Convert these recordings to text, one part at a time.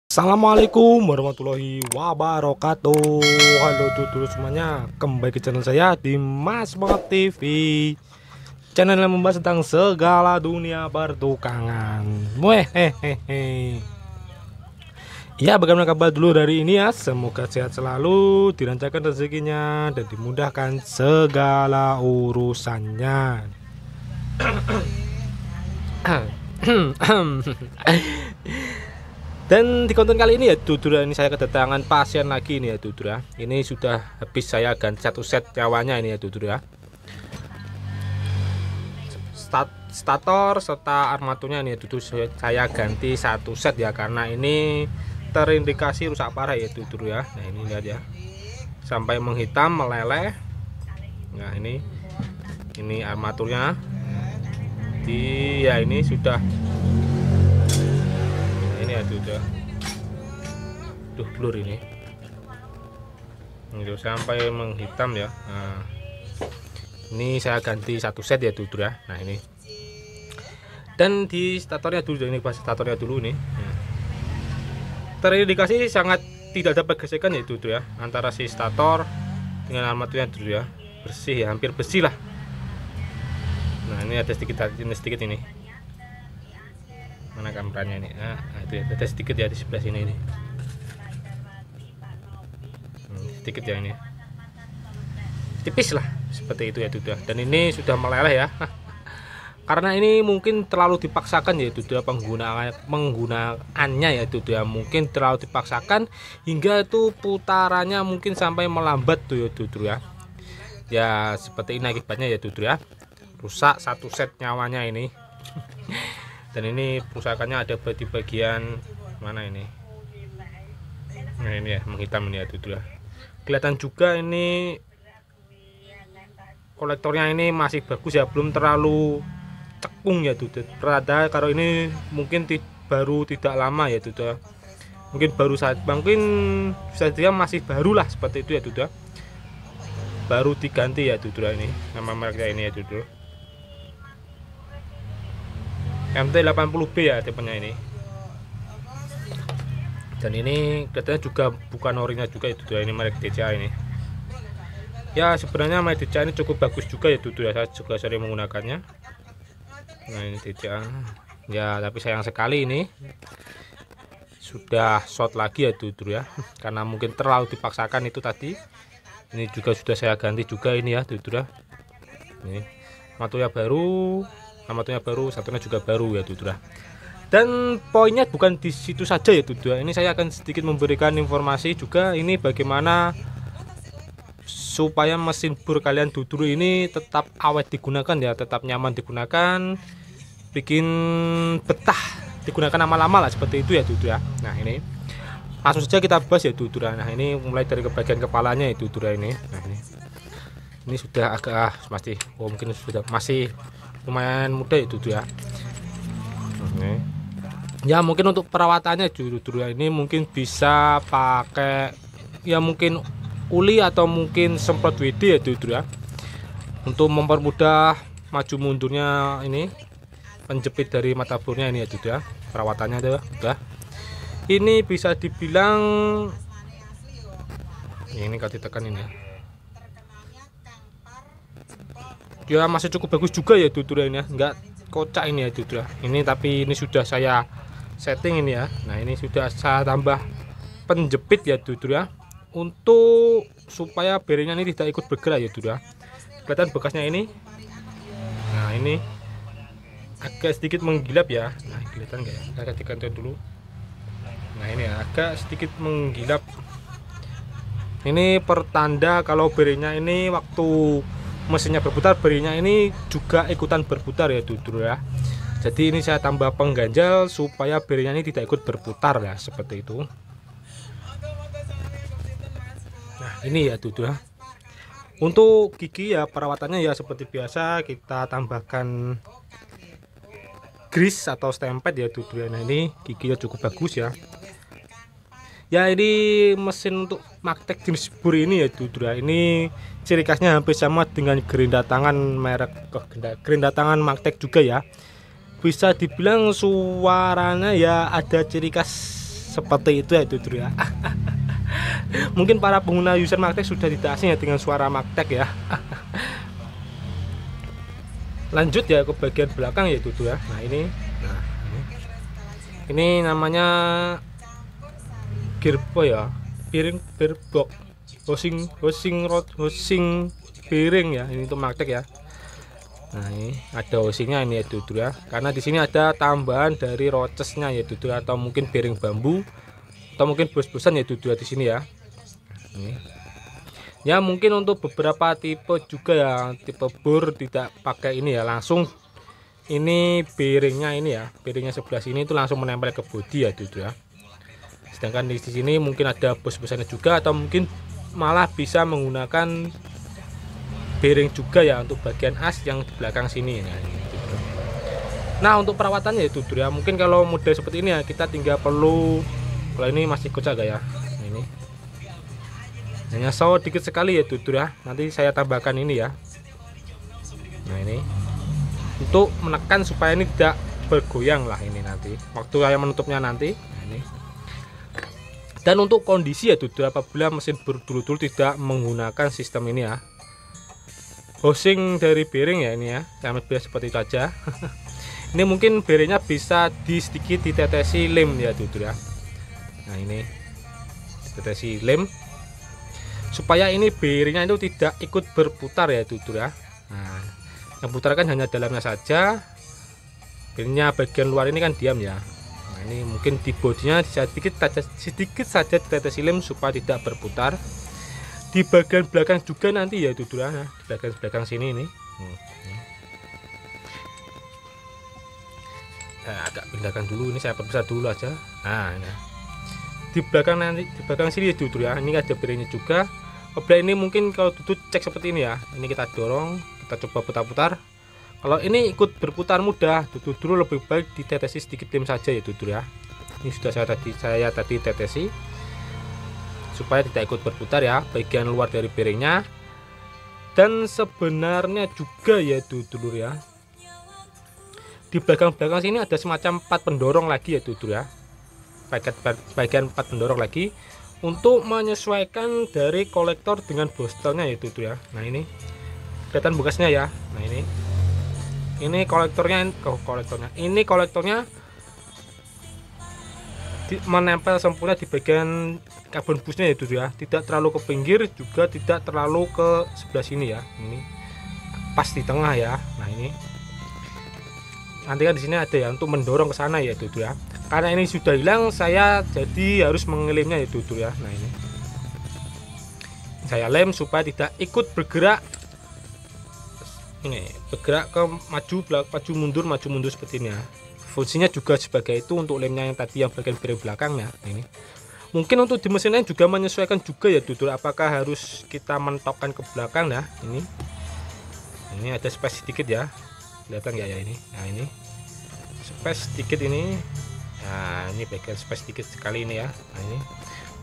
Assalamualaikum warahmatullahi wabarakatuh. Halo dulur semuanya, kembali ke channel saya di Mas Semangat TV, channel yang membahas tentang segala dunia pertukangan. Hehehe. Ya, bagaimana kabar dulu dari ini ya? Semoga sehat selalu, dilancarkan rezekinya dan dimudahkan segala urusannya. Dan di konten kali ini ya dulur, ini saya kedatangan pasien lagi ini ya dulur. Ini sudah habis saya ganti satu set nyawanya ini ya dulur. Stator serta armaturnya ini ya dulur, saya ganti satu set ya, karena ini terindikasi rusak parah ya dulur ya. Nah ini lihat ya, sampai menghitam meleleh. Nah ini armaturnya ya ini sudah ini ya udah blur ini sampai menghitam ya. Nah, ini saya ganti satu set ya dulur ya. Nah ini, dan di statornya dulu, ini pas statornya dulu nih, nah, terindikasi sangat tidak ada pergesekan ya dulur ya, antara si stator dengan armaturnya dulu ya, bersih ya, hampir bersih lah. Nah ini ada sedikit ini mana kameranya ini, itu ya, ada sedikit ya di sebelah sini ini, sedikit ya, ini tipis lah seperti itu ya dulur. Dan ini sudah meleleh ya karena ini mungkin terlalu dipaksakan ya dulur, penggunaannya ya dulur ya, mungkin terlalu dipaksakan hingga itu putarannya mungkin sampai melambat tuh ya dulur ya. Ya seperti ini akibatnya ya dulur ya, rusak satu set nyawanya ini. Dan ini perusakannya ada di bagian mana ini, nah ini ya menghitam ini ya dulur ya. Kelihatan juga ini kolektornya ini masih bagus ya, belum terlalu cekung ya dulur. Perada kalau ini mungkin baru tidak lama ya dulur, mungkin baru mungkin saja masih baru lah seperti itu ya dulur, baru diganti ya dulur. Ini nama mereknya ini ya dulur, MT80B ya tipenya ini. Dan ini kelihatannya juga bukan orinya juga itu ya, ini merek DCA ini. Ya sebenarnya merek DCA ini cukup bagus juga ya dulur ya, saya juga sering menggunakannya. Nah ini DCA ya, tapi sayang sekali ini sudah short lagi ya dulur ya, karena mungkin terlalu dipaksakan itu tadi. Ini juga sudah saya ganti juga ini ya dulur ya. Ini armaturnya baru, satunya juga baru ya dulur. Dan poinnya bukan di situ saja ya dulur. Ini saya akan sedikit memberikan informasi juga ini bagaimana supaya mesin bor kalian dulur ini tetap awet digunakan ya, tetap nyaman digunakan, bikin betah digunakan lama-lama lah seperti itu ya dulur ya. Nah ini langsung saja kita bahas ya dulur. Nah ini mulai dari bagian kepalanya ya dulur ini. Nah ini sudah agak mungkin sudah masih lumayan muda ya dulur ya. Ya mungkin untuk perawatannya dulur ini mungkin bisa pakai ya mungkin uli atau mungkin semprot WD ya dulur ya, untuk mempermudah maju mundurnya ini penjepit dari mata bornya ini ya dulur ya. Perawatannya udah ini bisa dibilang ini kalau ditekan ini ya masih cukup bagus juga ya dulur ini ya, enggak kocak ini ya dulur. Ini tapi ini sudah saya setting ini ya. Nah ini sudah saya tambah penjepit ya dulur ya, untuk supaya bearingnya ini tidak ikut bergerak ya dulur. Kelihatan bekasnya ini. Nah ini agak sedikit menggilap ya. Nah kelihatan nggak ya, saya ketikkan dulu. Nah ini ya, agak sedikit menggilap. Ini pertanda kalau bearingnya ini waktu mesinnya berputar, bearingnya ini juga ikutan berputar ya dulur ya. Jadi ini saya tambah pengganjal supaya bearingnya ini tidak ikut berputar ya, seperti itu. Nah ini ya dulur ya. Untuk gigi ya perawatannya ya seperti biasa, kita tambahkan grease atau stempet ya dulur. Nah ini giginya cukup bagus ya. Ya ini mesin untuk magtek jenis bor ini ya dulur. Ini ciri khasnya hampir sama dengan gerinda tangan merek gerinda tangan magtek juga ya. Bisa dibilang suaranya ya ada ciri khas seperti itu ya tutur ya. Mungkin para pengguna user Magtek sudah tidak asing ya dengan suara Magtek ya. Lanjut ya ke bagian belakang ya tutur ya. Nah ini namanya gearbox ya, gearbox hosing bearing ya, ini untuk Magtek ya. Nah ini ada hosingnya ini ya tutur ya, karena di sini ada tambahan dari rochesnya ya tutur, atau mungkin bearing bambu atau mungkin bos-bosan ya tutur di sini ya. Ini ya mungkin untuk beberapa tipe juga ya, tipe bor tidak pakai ini ya, langsung ini bearingnya ini ya, bearingnya sebelah sini itu langsung menempel ke bodi ya tutur ya. Sedangkan di sini mungkin ada bos-bosannya juga, atau mungkin malah bisa menggunakan bearing juga ya untuk bagian as yang di belakang sini ya. Nah untuk perawatannya ya tutur ya, mungkin kalau model seperti ini ya kita tinggal perlu, kalau ini masih kocak ya, nah, ini hanya sedikit sekali ya tutur ya, nanti saya tambahkan ini ya. Nah ini untuk menekan supaya ini tidak bergoyang lah ini nanti waktu saya menutupnya nanti. Nah, ini dan untuk kondisi ya tutur, apabila mesin berdulu-dulu tidak menggunakan sistem ini ya, hosing dari bearing ya, ini ya sama biasa seperti itu aja. Ini mungkin bearingnya bisa sedikit ditetesi lem ya tutur ya. Nah ini ditetesi lem supaya ini bearingnya itu tidak ikut berputar ya tutur ya. Nah yang putar kan hanya dalamnya saja, bearingnya bagian luar ini kan diam ya. Nah ini mungkin di bodinya sedikit saja ditetesi lem supaya tidak berputar. Di bagian belakang juga nanti ya tutur ya, di belakang sini ini. Nah, agak pindahkan dulu, ini saya perbesar dulu aja. Nah ini di belakang nanti, di belakang sini ya tutur ya, ini ada bearingnya juga. Apabila ini mungkin kalau tutur cek seperti ini ya, ini kita dorong, kita coba putar-putar. Kalau ini ikut berputar mudah, tutur dulu lebih baik ditetesi sedikit lem saja ya tutur ya. Ini sudah saya tadi tetesi supaya tidak ikut berputar ya bagian luar dari bearingnya. Dan sebenarnya juga ya tutur ya, di belakang sini ada semacam 4 pendorong lagi ya tutur ya, bagian 4 pendorong lagi untuk menyesuaikan dari kolektor dengan bostelnya ya tutur ya. Nah ini kelihatan bekasnya ya. Nah ini kolektornya, ini kolektornya menempel sempurna di bagian karbon busnya itu ya, tidak terlalu ke pinggir juga tidak terlalu ke sebelah sini ya. Ini pas di tengah ya. Nah ini nanti kan di sini ada ya untuk mendorong ke sana ya tutur ya. Karena ini sudah hilang, saya jadi harus mengelemnya ya tutur ya. Nah ini saya lem supaya tidak ikut bergerak, ini bergerak ke maju mundur seperti ini ya. Fungsinya juga sebagai itu untuk lemnya yang tadi yang bagian bearing belakangnya. Ini mungkin untuk di mesin lain juga menyesuaikan juga ya tutur, apakah harus kita mentokkan ke belakang ya. Ini ada space sedikit ya, kelihatan nggak ya ini. Nah ini space sedikit ini. Nah ini bagian space sedikit sekali ini ya. Nah ini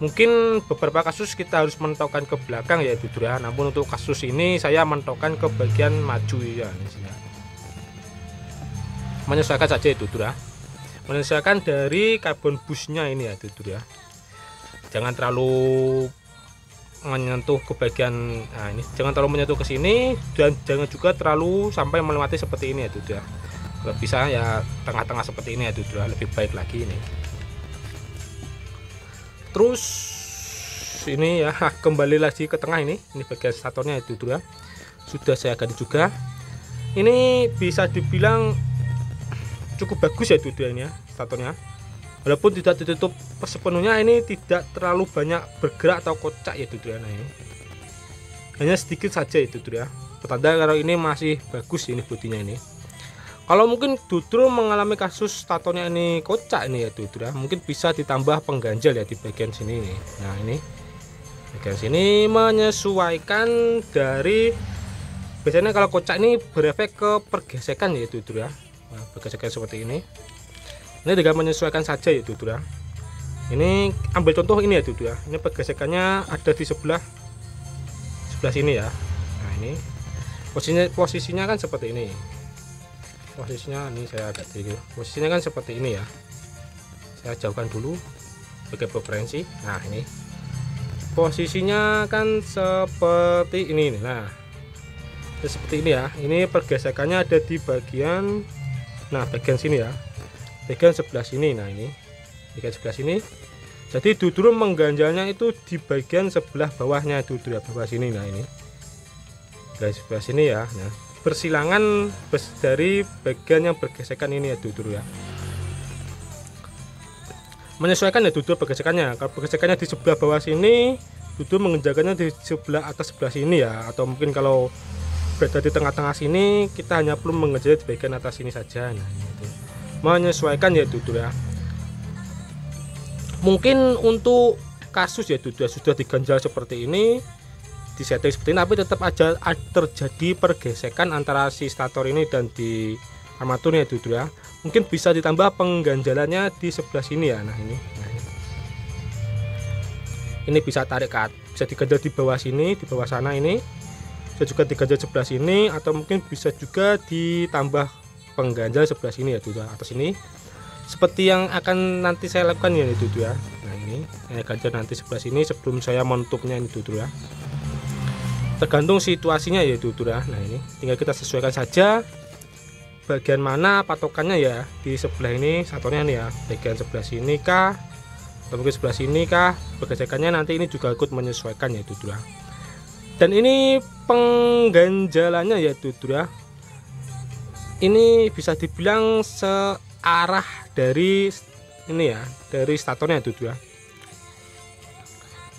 mungkin beberapa kasus kita harus mentokkan ke belakang ya tutur ya, namun untuk kasus ini saya mentokkan ke bagian maju ya. Ini menyesuaikan saja itu tutur ya, menyesuaikan dari karbon busnya ini ya tutur ya. Jangan terlalu menyentuh ke bagian, nah ini jangan terlalu menyentuh ke sini, dan jangan juga terlalu sampai melewati seperti ini ya tutur ya. Kalau bisa ya tengah-tengah seperti ini ya tutur ya, lebih baik lagi ini. Terus ini ya kembali lagi ke tengah, ini bagian statornya ya tutur ya, sudah saya ganti juga. Ini bisa dibilang cukup bagus ya tutur ya statornya, walaupun tidak ditutup sepenuhnya, ini tidak terlalu banyak bergerak atau kocak ya tutur ya. Nah ini hanya sedikit saja ya tutur ya, pertanda kalau ini masih bagus ini bodinya ini. Kalau mungkin tutur mengalami kasus statornya ini kocak ini ya tutur ya, mungkin bisa ditambah pengganjal ya di bagian sini. Nah ini bagian sini menyesuaikan dari, biasanya kalau kocak ini berefek ke pergesekan ya tutur ya. Nah, pergesekan seperti ini dengan menyesuaikan saja ya tutur ya. Ini ambil contoh ini ya tutur ya, ini pergesekannya ada di sebelah sini ya. Nah ini posisinya kan seperti ini, posisinya ini saya agak tinggi, posisinya kan seperti ini ya. Saya jauhkan dulu sebagai preferensi. Nah ini posisinya kan seperti ini. Nah seperti ini ya, ini pergesekannya ada di bagian, nah bagian sini ya, bagian sebelah sini. Nah ini bagian sebelah sini, jadi duduk mengganjalnya itu di bagian sebelah bawahnya duduk ya, bawah sini. Nah ini dari sebelah sini ya, nah bersilangan dari bagian yang bergesekan ini ya duduk ya, menyesuaikan ya duduk pergesekannya. Kalau pergesekannya di sebelah bawah sini, duduk mengerjakannya di sebelah atas sebelah sini ya, atau mungkin kalau berada di tengah-tengah sini, kita hanya perlu mengerjakan di bagian atas sini saja. Nah itu menyesuaikan ya duduk ya. Mungkin untuk kasus ya duduk sudah diganjal seperti ini, disetting seperti ini, tapi tetap aja terjadi pergesekan antara si stator ini dan di armaturnya ya duduk ya. Mungkin bisa ditambah pengganjalannya di sebelah sini ya. Nah ini bisa tarik ke atas, bisa diganjal di bawah sini, di bawah sana ini bisa juga diganjal sebelah sini, atau mungkin bisa juga ditambah pengganjal sebelah sini ya duduk atas ini, seperti yang akan nanti saya lakukan ya duduk ya. Nah ini saya ganjal nanti sebelah sini sebelum saya menutupnya ini duduk ya, tergantung situasinya ya duduk ya. Nah ini tinggal kita sesuaikan saja bagian mana patokannya ya, di sebelah ini statornya nih ya, bagian sebelah sini kah atau mungkin sebelah sini kah, pergesekannya nanti ini juga ikut menyesuaikan ya duduk ya. Dan ini pengganjalannya ya duduk ya, ini bisa dibilang searah dari ini ya, dari statornya duduk ya.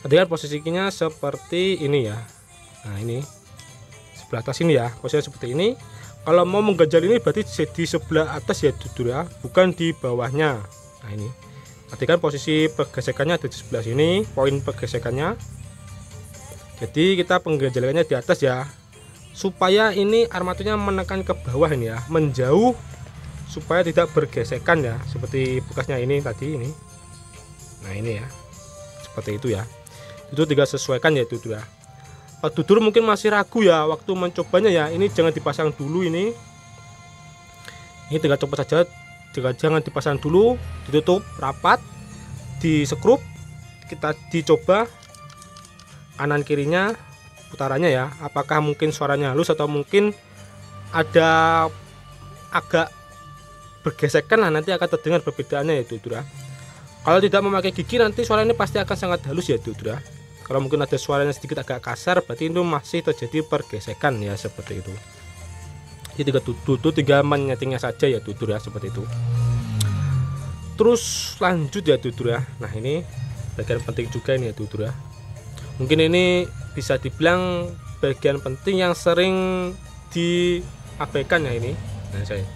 Tadi kan posisinya seperti ini ya. Nah ini sebelah atas ini ya, posisinya seperti ini. Kalau mau mengganjal ini berarti di sebelah atas ya duduk ya, bukan di bawahnya. Nah ini tadi kan posisi pergesekannya ada di sebelah sini, poin pergesekannya. Jadi kita pengganjalannya di atas ya, supaya ini armaturnya menekan ke bawah ini ya, menjauh supaya tidak bergesekan ya, seperti bekasnya ini tadi ini. Nah ini ya, seperti itu ya. Itu tinggal sesuaikan ya duduk ya. Duduk mungkin masih ragu ya waktu mencobanya ya, ini jangan dipasang dulu ini. Ini tinggal coba saja, jangan dipasang dulu, ditutup rapat, di skrup, kita dicoba kanan kirinya putarannya ya, apakah mungkin suaranya halus atau mungkin ada agak bergesekan. Nah nanti akan terdengar perbedaannya ya duduk ya. Kalau tidak memakai gigi nanti suara ini pasti akan sangat halus ya duduk ya. Kalau mungkin ada suaranya sedikit agak kasar, berarti itu masih terjadi pergesekan ya, seperti itu. Jadi duduk tinggal menyetingnya saja ya duduk ya, seperti itu. Terus lanjut ya duduk ya. Nah ini bagian penting juga ini ya duduk ya. Mungkin ini bisa dibilang bagian penting yang sering diabaikan ya ini. Nah saya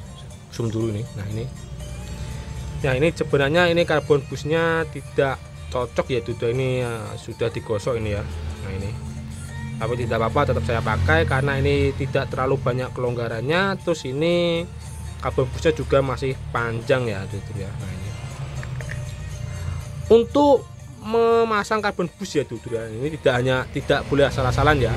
zoom dulu nih. Nah ini, nah ini sebenarnya ini karbon busnya tidak cocok ya duduk ini ya, sudah digosok ini ya. Nah ini, tapi tidak apa-apa, tetap saya pakai karena ini tidak terlalu banyak kelonggarannya. Terus ini karbon busnya juga masih panjang ya duduk ya. Nah ini untuk memasang karbon bus ya duduk ya, ini tidak boleh asal-asalan ya,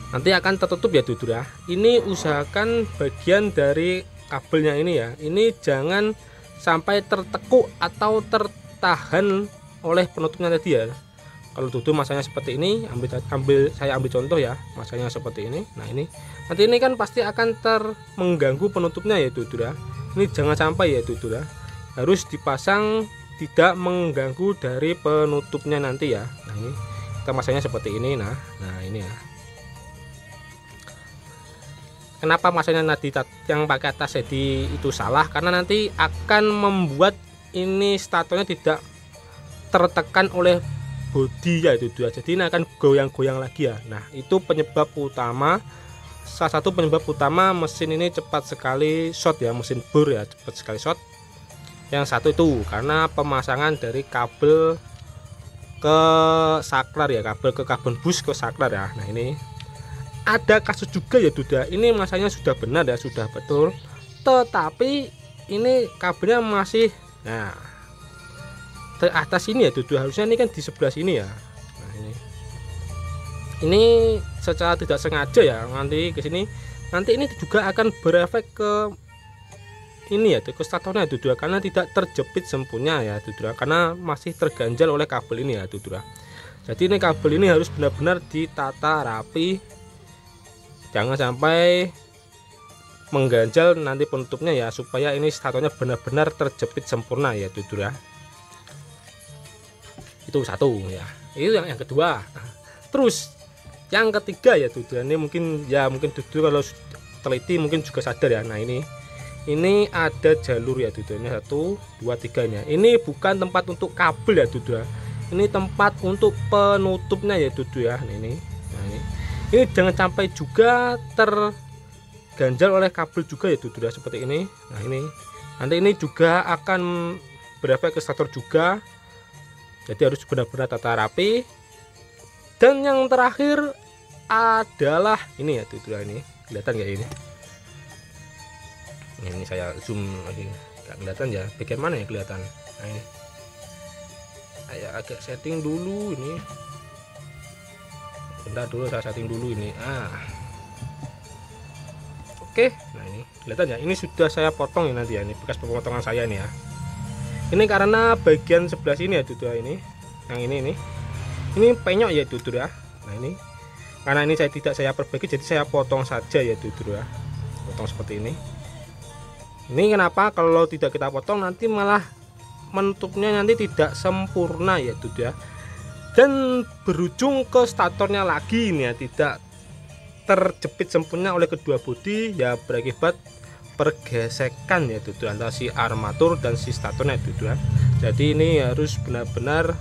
nanti akan tertutup ya duduk ya. Ini usahakan bagian dari kabelnya ini ya, ini jangan sampai tertekuk atau tertahan oleh penutupnya tadi ya. Kalau duduk masanya seperti ini, saya ambil contoh ya, masanya seperti ini. Nah ini nanti ini kan pasti akan mengganggu penutupnya ya duduk ya. Ini jangan sampai ya duduk ya, harus dipasang tidak mengganggu dari penutupnya nanti ya. Nah ini kita masanya seperti ini. Nah ini ya, kenapa masanya nanti yang pakai atas jadi itu salah, karena nanti akan membuat ini statornya tidak tertekan oleh bodi ya itu dia, jadi ini akan goyang-goyang lagi ya. Nah itu penyebab utama, salah satu penyebab utama mesin ini cepat sekali short ya, mesin bor ya cepat sekali short. Yang satu itu karena pemasangan dari kabel ke saklar ya, kabel ke karbon bus ke saklar ya. Nah ini ada kasus juga ya Duda, ini masanya sudah benar ya, sudah betul, tetapi ini kabelnya masih nah ke atas ini ya Duda, harusnya ini kan di sebelah sini ya. Nah ini secara tidak sengaja ya, nanti ke sini nanti ini juga akan berefek ke ini ya statornya dudura, karena tidak terjepit sempurna ya dudura, karena masih terganjal oleh kabel ini ya dudura. Jadi ini kabel ini harus benar-benar ditata rapi, jangan sampai mengganjal nanti penutupnya ya, supaya ini statornya benar-benar terjepit sempurna ya dudura. Itu satu ya, itu yang kedua. Terus yang ketiga ya dudura, ini mungkin dudura kalau teliti mungkin juga sadar ya. Nah ini ada jalur ya dudura, ini 1 2 3 nya. Ini bukan tempat untuk kabel ya dudura, ini tempat untuk penutupnya ya dudura. Nah ini jangan sampai juga terganjal oleh kabel juga ya dudura, seperti ini. Nah ini nanti ini juga akan berefek ke stator juga, jadi harus benar-benar tata rapi. Dan yang terakhir adalah ini ya dudura, ini kelihatan nggak ini? Ini saya zoom lagi, nggak kelihatan ya, bagian mana ya kelihatan. Nah ini saya agak setting dulu, ini bentar dulu, saya setting dulu ini. Oke, nah ini kelihatan ya, ini sudah saya potong ya nanti ya, ini bekas pemotongan saya nih ya. Ini karena bagian sebelah sini ya dudura, ini yang ini penyok ya dudura. Nah ini karena ini tidak saya perbaiki, jadi saya potong saja ya dudura, potong seperti ini. Ini kenapa kalau tidak kita potong nanti malah menutupnya nanti tidak sempurna ya dudura, dan berujung ke statornya lagi ini ya, tidak terjepit sempurna oleh kedua bodi ya, berakibat pergesekan ya dudura antara si armatur dan si statornya dudura. Jadi ini harus benar-benar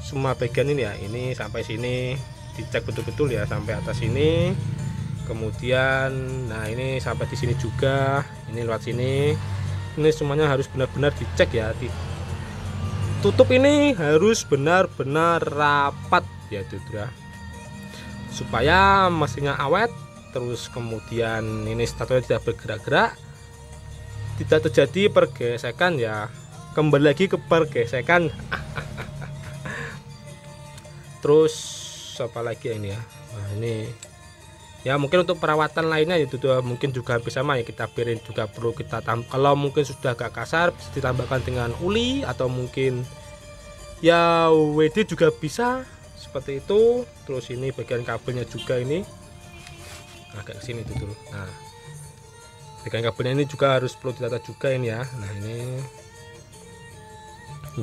semua bagian ini ya, ini sampai sini dicek betul-betul ya, sampai atas sini. Kemudian nah ini sampai di sini juga, ini lewat sini, ini semuanya harus benar-benar dicek ya. Tutup ini harus benar-benar rapat ya dudura, supaya mesinnya awet. Terus kemudian ini statornya tidak bergerak-gerak, tidak terjadi pergesekan ya, kembali lagi ke pergesekan. Terus apa lagi ya ini ya, nah ini ya mungkin untuk perawatan lainnya itu mungkin juga hampir sama ya, kita piring juga perlu kita kalau mungkin sudah agak kasar bisa ditambahkan dengan uli, atau mungkin ya WD juga bisa seperti itu. Terus ini bagian kabelnya juga ini agak kesini dulu. Nah bagian kabelnya ini juga harus perlu ditata juga ini ya. Nah ini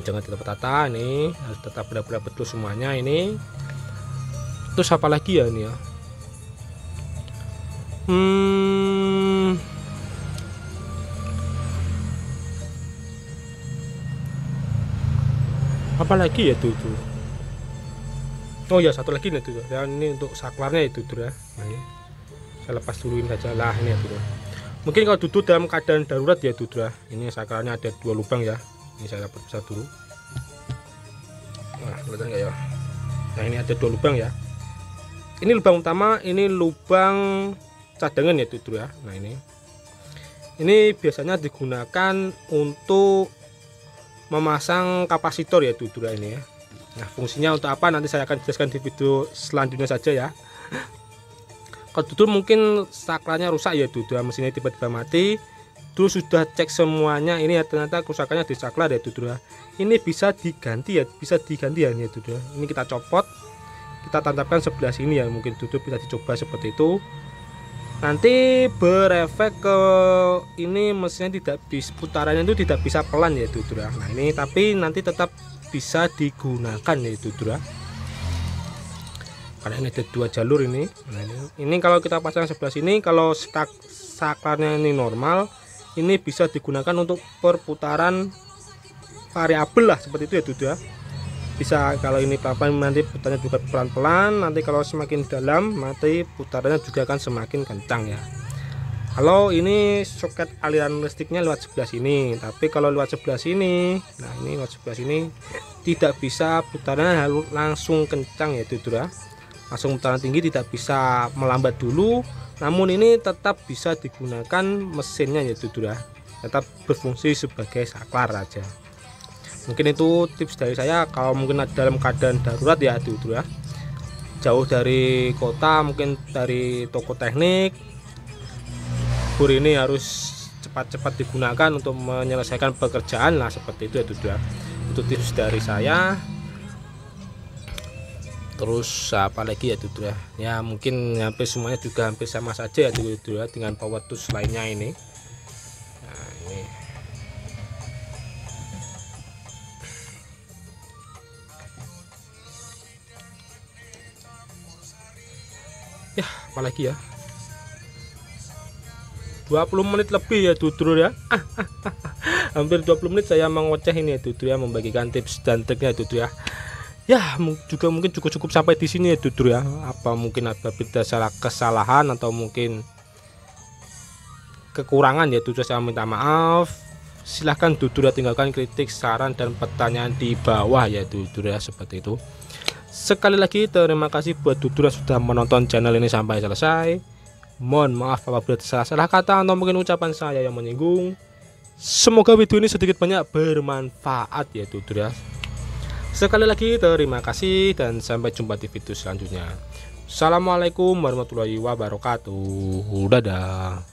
jangan tetap tata, ini harus tetap benar-benar betul semuanya ini. Terus apa lagi ya ini ya, apa lagi ya tuh. Oh ya satu lagi nih tuh, dan ini untuk saklarnya itu tuh ya. Nah, ini saya lepas duluin saja lah ini ya tuh. Mungkin kalau duduk dalam keadaan darurat ya tuh ya, ini saklarnya ada 2 lubang ya. Ini saya perbesar dulu. Nah kelihatan nggak ya? Nah ini ada 2 lubang ya. Ini lubang utama, ini lubang cadangan ya tuh ya. Nah ini biasanya digunakan untuk memasang kapasitor ya tuh ini ya. Nah fungsinya untuk apa nanti saya akan jelaskan di video selanjutnya saja ya. Kalau duduk mungkin saklarnya rusak ya tuh, mesinnya tiba-tiba mati, terus sudah cek semuanya, ini ya ternyata kerusakannya di saklar ya tuh ya. Ini bisa diganti ya, ini tuh ya. Ini kita copot, kita tancapkan sebelah sini ya, mungkin duduk bisa dicoba seperti itu. Nanti berefek ke ini mesinnya tidak bisa, putarannya itu tidak bisa pelan ya tuh ya. Nah ini tapi nanti tetap bisa digunakan ya tuh ya, karena ini ada 2 jalur ini. Nah ini kalau kita pasang sebelah sini, kalau saklarnya ini normal, ini bisa digunakan untuk perputaran variabel lah seperti itu ya tuh ya. Bisa kalau ini pelan-pelan nanti putarnya juga pelan-pelan, nanti kalau semakin dalam nanti putarannya juga akan semakin kencang ya. Kalau ini soket aliran listriknya lewat sebelah sini, tapi kalau lewat sebelah sini, nah ini lewat sebelah sini tidak bisa putarannya langsung kencang ya tuh ya. Langsung putaran tinggi tidak bisa melambat dulu, namun ini tetap bisa digunakan mesinnya ya tuh ya. Tetap berfungsi sebagai saklar aja. Mungkin itu tips dari saya kalau mungkin dalam keadaan darurat ya tuh ya, jauh dari kota, mungkin dari toko teknik, bur ini harus cepat-cepat digunakan untuk menyelesaikan pekerjaan lah, seperti itu ya tutur ya. Itu tips dari saya. Terus apa lagi ya tutur ya, ya mungkin hampir semuanya juga hampir sama saja ya tutur ya dengan power tools lainnya ini. Nah, ini ya apalagi ya, 20 menit lebih ya tutur ya. Hampir 20 menit saya mengoceh ini ya tutur ya, membagikan tips dan triknya ya tutur ya. Ya juga mungkin cukup sampai di sini ya tutur ya. Apa mungkin ada kesalahan atau mungkin kekurangan ya tutur, saya minta maaf. Silahkan tutur ya, tinggalkan kritik, saran dan pertanyaan di bawah ya tutur ya, seperti itu. Sekali lagi terima kasih buat tutur yang sudah menonton channel ini sampai selesai. Mohon maaf apabila salah kata atau mungkin ucapan saya yang menyinggung. Semoga video ini sedikit banyak bermanfaat ya tutur ya. Sekali lagi terima kasih dan sampai jumpa di video selanjutnya. Assalamualaikum warahmatullahi wabarakatuh. Dadah.